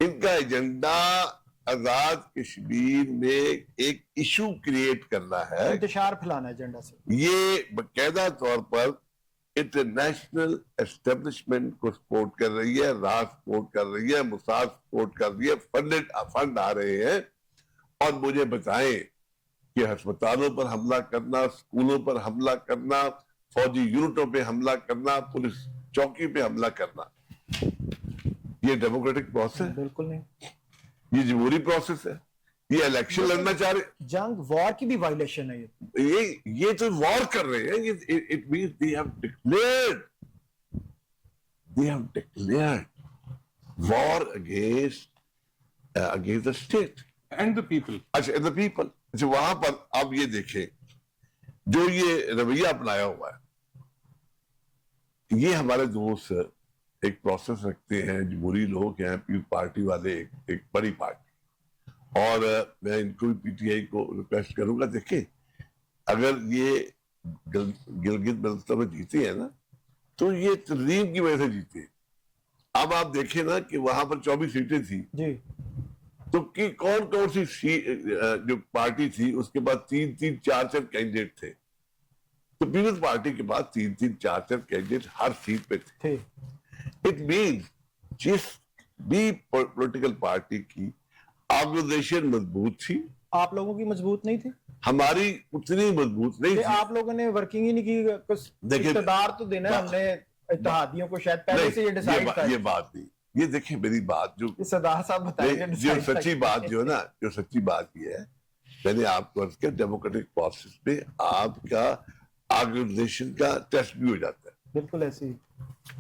ان کا ایجنڈا آزاد کشمیر میں ایک ایشو کریٹ کرنا ہے، انتشار پھیلانا ایجنڈا سے. یہ باقاعدہ طور پر انٹرنیشنل اسٹیبلشمنٹ کو سپورٹ کر رہی ہے، راز سپورٹ کر رہی ہے، موساد سپورٹ کر رہی ہے، فنڈ آ رہے ہیں. اور مجھے بتائیں کہ ہسپتالوں پر حملہ کرنا، اسکولوں پر حملہ کرنا، فوجی یونٹوں پہ حملہ کرنا، پولیس چوکی پہ حملہ کرنا، یہ ڈیموکریٹک پروسیس ہے؟ بالکل نہیں. یہ جمہوری پروسیس ہے؟ یہ الیکشن لڑنا چاہ رہے، جنگ وار کی بھی وائلیشن ہے یہ تو وار کر رہے ہیں. It means they have declared war against the state and the people. اچھا the people. اچھا، وہاں پر آپ یہ دیکھیں جو یہ رویہ اپنایا ہوا ہے، یہ ہمارے دوست ایک پروسیس رکھتے ہیں، جمہوری لوگ ہیں، پیپل پارٹی والے، ایک بڑی پارٹی، اور میں ان کو پی ٹی آئی کو ریکویسٹ کروں گا، دیکھیں اگر یہ گلگت بلتستان میں جیتے ہیں نا تو یہ تنظیم کی وجہ سے جیتے ہیں. اب آپ دیکھیں نا کہ وہاں پر 24 سیٹیں تھیں، جی، تو کون سی جو پارٹی تھی اس کے بعد 3 4 کینڈیڈیٹ تھے، تو پیپلز پارٹی کے بعد 3 4 کینڈیڈیٹ ہر سیٹ پہ تھے. اٹ مینس جس بھی پولیٹیکل پارٹی کی آرگنائزیشن مضبوط تھی، آپ لوگوں کی مضبوط نہیں تھی، ہماری اتنی مضبوط نہیں تھی. آپ لوگوں نے ورکنگ ہی نہیں کی. اقتدار تو دینا ہے، ہم نے اتحادیوں کو شاید پہلے سے یہ ڈیسائیڈ کیا. یہ بات نہیں، یہ دیکھیں میری بات جو صدار صاحب بتائیں، جو سچی بات جو ہے نا، جو سچی بات یہ ہے، میں نے آپ کو عرض کیا ڈیموکریٹک پروسیس میں آپ کا آرگنائزیشن کا ٹیسٹ بھی ہو جاتا ہے. بالکل ایسی ہی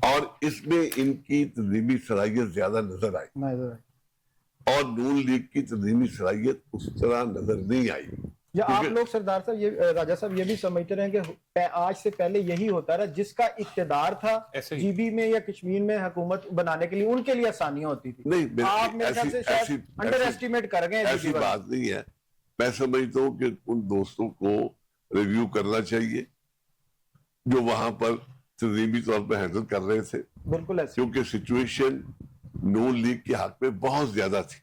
اور اس میں ان کی تنظیمی صلاحیت زیادہ نظر آئی، نظر آئی. اور نون لیگ کی تنظیمی صلاحیت اس طرح نظر نہیں آئی. یا آپ لوگ سردار صاحب، یہ راجہ صاحب یہ بھی سمجھتے رہے کہ آج سے پہلے یہی ہوتا رہا، جس کا اقتدار تھا جی بی میں یا کشمیر میں حکومت بنانے کے لیے ان کے لیے آسانیاں ہوتی تھی. نہیں، آپ میرے خیال سے شاید انڈر ایسٹیمیٹ کر گئے. ایسی بات نہیں ہے. میں سمجھتا ہوں کہ ان دوستوں کو ریویو کرنا چاہیے جو وہاں پر تنظیمی طور پہ ہینڈل کر رہے تھے. بالکل ایسی کیونکہ سچویشن نون لیگ کے حق میں بہت زیادہ تھی.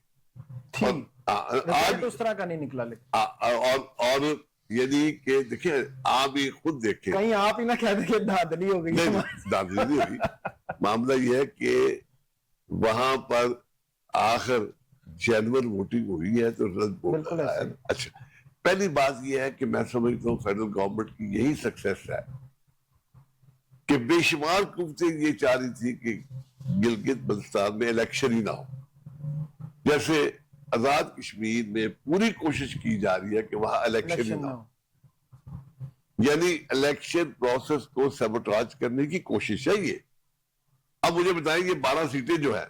رزلٹ اس طرح کا نہیں نکلا. اور یعنی کہ دیکھیں، آپ ہی خود دیکھیں، کہیں آپ ہی نہ کہہ دیں کہ دھاندلی ہو گئی. دھاندلی نہیں ہوئی. معاملہ یہ ہے کہ وہاں پر آخر جنرل ووٹنگ ہوئی ہے تو رزلٹ بول رہا ہے. اچھا، پہلی بات یہ ہے کہ میں سمجھتا ہوں فیڈرل گورنمنٹ کی یہی سکسیس ہے کہ بے شمار قوتیں یہ چاہ رہی تھی کہ گلگت بلتستان میں الیکشن ہی نہ ہو. جیسے آزاد کشمیر میں پوری کوشش کی جا رہی ہے کہ وہاں الیکشن ہی نہ ہو، یعنی الیکشن پروسیس کو سیبوٹاج کرنے کی کوشش ہے یہ. اب مجھے بتائیں یہ 12 سیٹیں جو ہے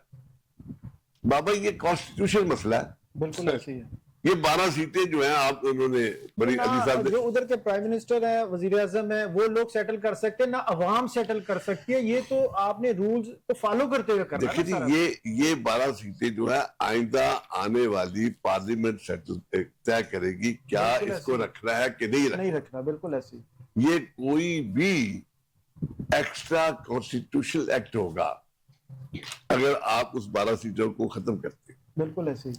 بابا، یہ کانسٹیٹیوشن مسئلہ ہے. بالکل ایسی ہے. یہ 12 سیٹیں جو ہیں آپ انہوں نے بڑی علی صاحب جو ادھر کے پرائم منسٹر ہیں، وزیر اعظم ہیں، وہ لوگ سیٹل کر سکتے ہیں، نہ عوام سیٹل کر سکتی ہے. یہ تو آپ نے رولز کو فالو کرتے ہوئے کرنا ہے. دیکھیں جی، یہ 12 سیٹیں جو ہے آئندہ آنے والی پارلیمنٹ طے کرے گی کیا اس کو رکھنا ہے کہ نہیں رکھنا. بالکل ایسی. یہ کوئی بھی ایکسٹرا کانسٹیٹیوشنل ایکٹ ہوگا اگر آپ اس 12 سیٹوں کو ختم کرتے. بالکل ایسی.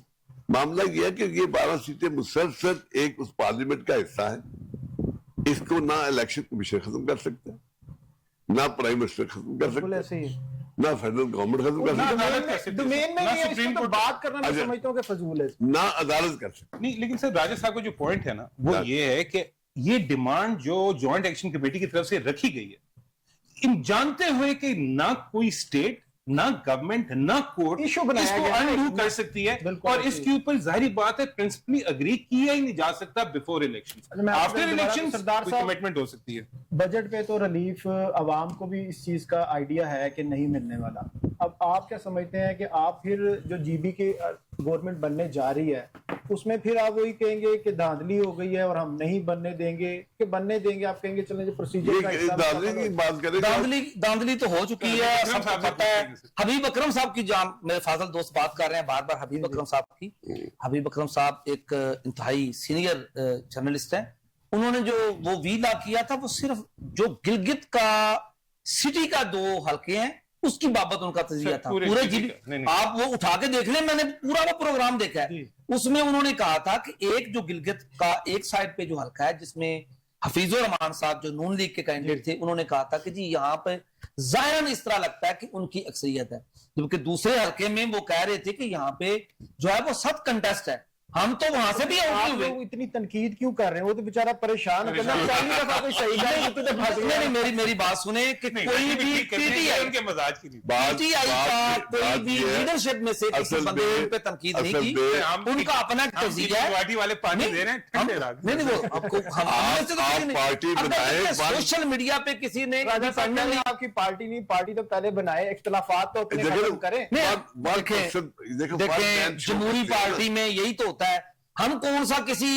معاملہ یہ ہے کہ یہ 12 سیٹیں مسلسل ایک اس پارلیمنٹ کا حصہ ہے. اس کو نہ الیکشن کمیشن ختم کر سکتا ہے، نہ پرائم منسٹر ختم کر سکتا ہے، نہ فیڈرل گورنمنٹ ختم کر سکتا ہے، ڈومین میں یہ سپریم کورٹ بات کرنا میں سمجھتا ہوں کہ فضول ہے، نہ عدالت کر سکتا. نہیں، لیکن سر راجہ صاحب کا جو پوائنٹ ہے نا وہ یہ ہے کہ یہ ڈیمانڈ جو جوائنٹ ایکشن کمیٹی کی طرف سے رکھی گئی ہے، ان جانتے ہوئے کہ نہ کوئی اسٹیٹ، نہ گورنمنٹ، نہ کورٹ ایشو اس بنایا کو گیا ہے انڈو کر سکتی ہے، بالکل اور اس کے اوپر ظاہری بات ہے پرنسپلی اگری کیا ہی نہیں جا سکتا بفور الیکشن. میں آپ سے آفٹر دوبارہ الیکشن سردار صاحب کمٹمنٹ ہو سکتی ہے. بجٹ پہ تو ریلیف عوام کو بھی اس چیز کا آئیڈیا ہے کہ نہیں ملنے والا. اب آپ کیا سمجھتے ہیں کہ آپ پھر جو جی بی کی گورنمنٹ بننے جا رہی ہے اس میں پھر آپ وہی کہیں گے کہ دھاندلی ہو گئی ہے اور ہم نہیں بننے دیں گے کہ بننے دیں گے؟ آپ کہیں گے چلیں جو پروسیجر کا حصہ دادی کی بات کریں داندلی تو ہو چکی ہے، سب کو پتہ ہے. حبیب اکرم صاحب کی جان میرے فاضل دوست بات کر رہے ہیں بار بار حبیب اکرم صاحب کی. حبیب اکرم صاحب ایک انتہائی سینئر جرنلسٹ ہیں. انہوں نے جو وہ ویلا کیا تھا وہ صرف جو گلگت کا سٹی کا 2 حلقے ہیں اس کی بابت ان کا تجزیہ تھا. پورے جی آپ وہ اٹھا کے دیکھ لیں، میں نے پورا وہ پروگرام دیکھا ہے. اس میں انہوں نے کہا تھا کہ ایک جو گلگت کا ایک سائڈ پہ جو حلقہ ہے جس میں حفیظ الرحمان صاحب جو نون لیگ کے کینڈیڈیٹ تھے، انہوں نے کہا تھا کہ جی یہاں پہ ظاہراً اس طرح لگتا ہے کہ ان کی اکثریت ہے، جبکہ دوسرے حلقے میں وہ کہہ رہے تھے کہ یہاں پہ جو ہے وہ 7 کنٹیسٹ ہے. ہم تو وہاں سے بھی آپ لوگ اتنی تنقید کیوں کر رہے ہیں؟ وہ تو بیچارہ پریشان ہے. میری بات سنیں کہ کوئی بھی پی ٹی آئی کا کوئی بھی لیڈرشپ میں سے کسی بندے پہ تنقید نہیں کی، ان کا اپنا تجزیہ ہے. پارٹی والے پانی دے رہے ہیں، نہیں وہ سوشل میڈیا پہ کسی نے آپ کی پارٹی نہیں، پارٹی تو پہلے بنائے، اختلافات تو اپنے ختم کریں. دیکھیں جمہوری پارٹی میں یہی تو ہوتا ہے. ہم کون سا کسی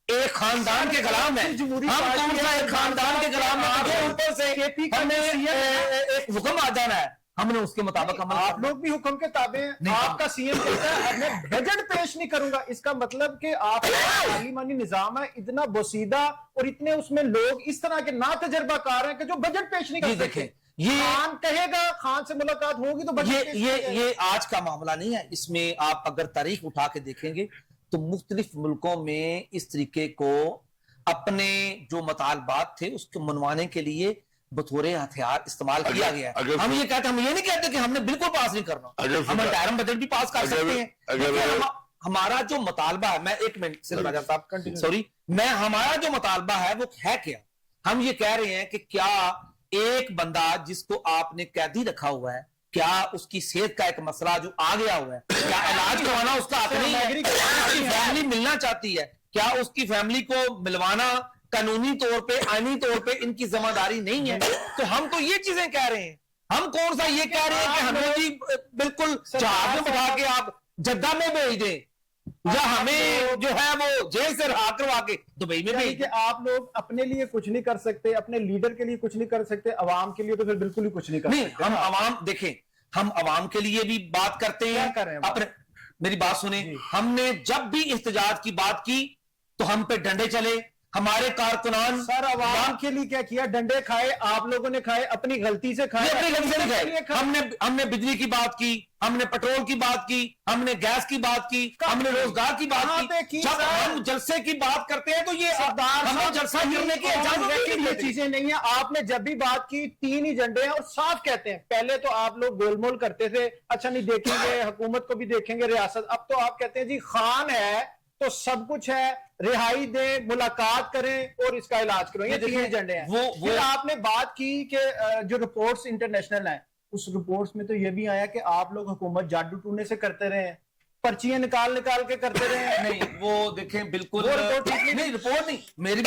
ایک خاندان کے غلام ہیں؟ ہم کون سا ایک خاندان کے غلام ہیں؟ اوپر سے ہمیں ایک حکم آ جانا ہے، ہم نے اس کے مطابق آپ لوگ بھی حکم کے تابع ہیں. آپ کا سی ایم کہتا ہے میں بجٹ پیش نہیں کروں گا. اس کا مطلب کہ آپ کا پارلیمانی نظام ہے اتنا بوسیدہ اور اتنے اس میں لوگ اس طرح کے نا تجربہ کار ہیں کہ جو بجٹ پیش نہیں کر سکتے. خان کہے گا، خان سے ملاقات ہوگی تو بجٹ یہ آج کا معاملہ نہیں ہے. اس میں آپ اگر تاریخ اٹھا کے دیکھیں گے تو مختلف ملکوں میں اس طریقے کو اپنے جو مطالبات تھے اس کو منوانے کے لیے بطور ہتھیار استعمال کیا گیا ہے. ہم یہ کہتے ہیں، ہم یہ نہیں کہتے کہ ہم نے بالکل پاس نہیں کرنا، ہم انٹائرم بجٹ بھی پاس کر سکتے ہیں. ہمارا جو مطالبہ ہے، میں 1 منٹ صرف راجہ صاحب سوری، ہمارا جو مطالبہ ہے وہ ہے کیا؟ ہم یہ کہہ رہے ہیں کہ کیا ایک بندہ جس کو آپ نے قیدی رکھا ہوا ہے، کیا اس کی صحت کا ایک مسئلہ جو آ گیا ہوا ہے، کیا علاج کروانا اس کا حق نہیں ہے؟ اس کی فیملی ملنا چاہتی ہے، کیا اس کی فیملی کو ملوانا قانونی طور پہ، آئینی طور پہ ان کی ذمہ داری نہیں ہے؟ تو ہم تو یہ چیزیں کہہ رہے ہیں. ہم کون سا یہ کہہ رہے ہیں کہ ہمیں جی بالکل جہاز میں بٹھا کے آپ جدہ میں بھیج دیں یا ہمیں جو ہے وہ جیل سے رہا کروا کے دبئی میں بھیج دیں. آپ لوگ اپنے لیے کچھ نہیں کر سکتے، اپنے لیڈر کے لیے کچھ نہیں کر سکتے، عوام کے لیے تو پھر بالکل ہی کچھ نہیں کر سکتے. ہم عوام دیکھیں، ہم عوام کے لیے بھی بات کرتے ہیں. اپنے میری بات سنیں، ہم نے جب بھی احتجاج کی بات کی تو ہم پہ ڈنڈے چلے. ہمارے کارکنان سر عوام کے لیے کیا کیا؟ ڈنڈے کھائے آپ لوگوں نے، کھائے اپنی غلطی سے کھائے. ہم نے بجلی کی بات کی، ہم نے پیٹرول کی بات کی، ہم نے گیس کی بات کی، ہم نے روزگار کی بات کی. جب ہم جلسے کی بات کرتے ہیں تو یہ ہمیں جلسہ کرنے کی اجازت یہ چیزیں نہیں ہیں. آپ نے جب بھی بات کی 3 ایجنڈے ہیں اور صاف کہتے ہیں. پہلے تو آپ لوگ گول مول کرتے تھے، اچھا نہیں دیکھیں گے حکومت کو بھی دیکھیں گے ریاست. اب تو آپ کہتے ہیں جی خان ہے تو سب کچھ ہے، رہائی دیں، ملاقات کریں اور اس کا علاج کریں. یہ 3 ایجنڈے ہیں. پھر آپ نے بات کی کہ جو رپورٹس انٹرنیشنل ہیں، اس رپورٹس میں تو یہ بھی آیا کہ آپ لوگ حکومت جادو ٹونے سے کرتے رہے ہیں، پرچیاں نکال کے کرتے رہے ہیں. نہیں وہ دیکھیں بالکل نہیں، رپورٹ نہیں، میری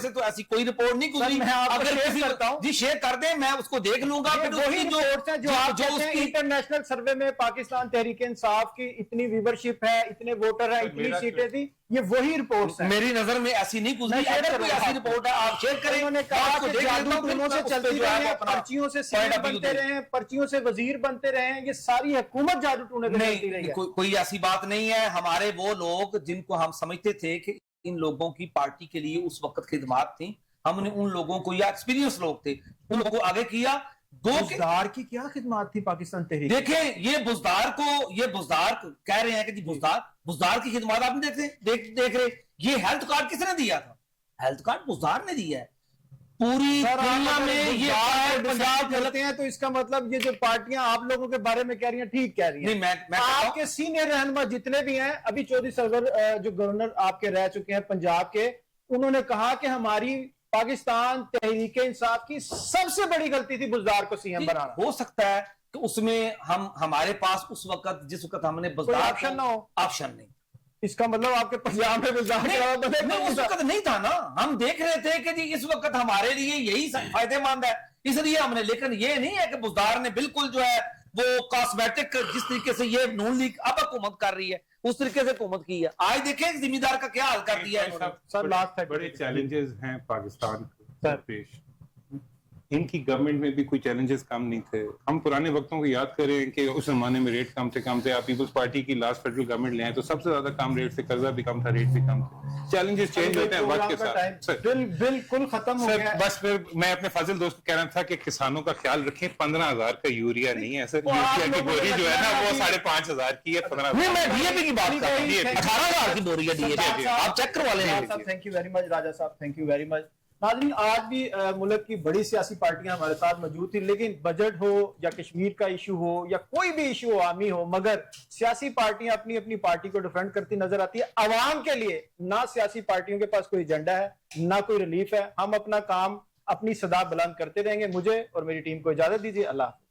سے تو ایسی کوئی رپورٹ نہیں گزری. اگر جی شیئر کر دیں میں اس کو دیکھ لوں گا. وہی رپورٹس ہیں جو آپ کہتے ہیں انٹرنیشنل سروے میں پاکستان تحریک انصاف کی اتنی ویورشپ ہے، اتنے ووٹر ہیں، اتنی سیٹیں تھی، یہ وہی رپورٹس ہیں. میری نظر میں ایسی نہیں گزری. اگر کوئی ایسی رپورٹ ہے آپ شیئر کریں. انہوں نے کہا کہ جادو ٹونوں سے چلتی رہے ہیں، پرچیوں سے سینئر بنتے رہے ہیں، پرچیوں سے وزیر بنتے رہے ہیں. یہ ساری حکومت جادو ٹونے پہ چلتی رہی ہے. کوئی ایسی بات نہیں ہے. ہمارے وہ لوگ جن کو ہم سمجھتے تھے کہ ان لوگوں کی پارٹی کے لیے اس وقت خدمات تھیں، ہم نے ان لوگوں کو، یا ایکسپیرینس لوگ تھے، ان لوگوں کو آگے کیا. بزدار کی کیا خدمات تھی پاکستان تحریک؟ دیکھیں یہ بزدار کہہ رہے ہیں کہ جی بزدار کی خدمات آپ نے دیکھ رہے. یہ ہیلتھ کارڈ کس نے دیا تھا؟ ہیلتھ کارڈ بزدار نے دیا ہے. پوری دنیا میں یہ پنجاب چلتے ہیں تو اس کا مطلب یہ جو پارٹیاں آپ لوگوں کے بارے میں کہہ رہی ہیں ٹھیک کہہ رہی ہیں. آپ کے سینئر رہنما جتنے بھی ہیں، ابھی چودھری سرور جو گورنر آپ کے رہ چکے ہیں پنجاب کے، انہوں نے کہا کہ ہماری پاکستان تحریک انصاف کی سب سے بڑی غلطی تھی بزدار کو سی ایم بنانا. ہو سکتا ہے کہ اس میں ہمارے پاس اس وقت جس وقت ہم نے کوئی آپشن نہ ہو. آپشن نہیں. اس کا مطلب آپ کے پنجاب میں بزدار کے علاوہ بدل نہیں، اس وقت نہیں تھا نا. ہم دیکھ رہے تھے کہ جی اس وقت ہمارے لیے یہی فائدے مند ہے، اس لیے ہم نے. لیکن یہ نہیں ہے کہ بزدار نے بالکل جو ہے وہ کاسمیٹک جس طریقے سے یہ نون لیگ اب حکومت کر رہی ہے اس طریقے سے حکومت کی ہے. آج دیکھیں ذمہ دار کا کیا حال کر دیا ہے. سر لاسٹ بڑے چیلنجز ہیں پاکستان کو پیش. ان کی گورنمنٹ میں بھی کوئی چیلنجز کم نہیں تھے. ہم پرانے وقتوں کو یاد کریں کہ اس زمانے میں ریٹ کم تھے. آپ پیپلز پارٹی کی لاسٹ فیڈرل گورنمنٹ لے آئے تو سب سے زیادہ کم ریٹ سے قرضہ بھی کم تھا، ریٹ بھی کم تھے. چیلنجز چینج ہوتے ہیں وقت کے ساتھ. بالکل ختم ہو گیا. بس پھر میں اپنے فاضل دوست کو کہنا تھا کہ کسانوں کا خیال رکھیں. 15,000 کا یوریا نہیں ہے سر. یوریا کی بوری جو ہے نا وہ 5,500 کی ہے. 15,000 میں ڈی اے پی کی بات کر رہا ہوں. 18,000 کی بوری ہے ڈی اے پی. آپ چیک کروا لیں. تھینک یو ویری مچ راجہ صاحب، تھینک یو ویری مچ. ناظرین، آج بھی ملک کی بڑی سیاسی پارٹیاں ہمارے ساتھ موجود تھی، لیکن بجٹ ہو یا کشمیر کا ایشو ہو یا کوئی بھی ایشو عوامی ہو، مگر سیاسی پارٹیاں اپنی اپنی پارٹی کو ڈیفینڈ کرتی نظر آتی ہے. عوام کے لیے نہ سیاسی پارٹیوں کے پاس کوئی ایجنڈا ہے نہ کوئی ریلیف ہے. ہم اپنا کام اپنی صدا بلند کرتے رہیں گے. مجھے اور میری ٹیم کو اجازت دیجیے. اللہ حافظ.